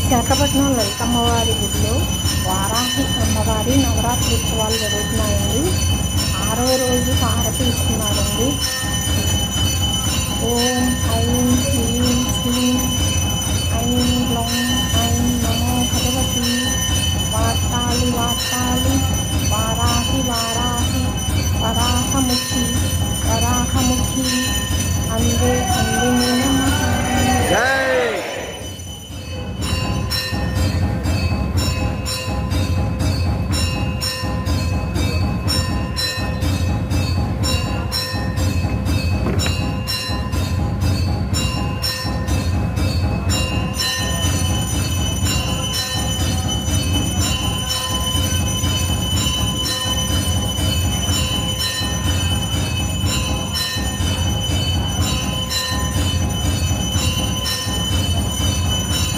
విశాఖపట్నం లలితమ్మవారి గుడిలో వారాహి అమ్మవారి నవరాత్రి ఉత్సవాలు జరుగుతున్నాయండి. 6వ రోజు హారతి ఇస్తున్నారండి. ఓం ఐం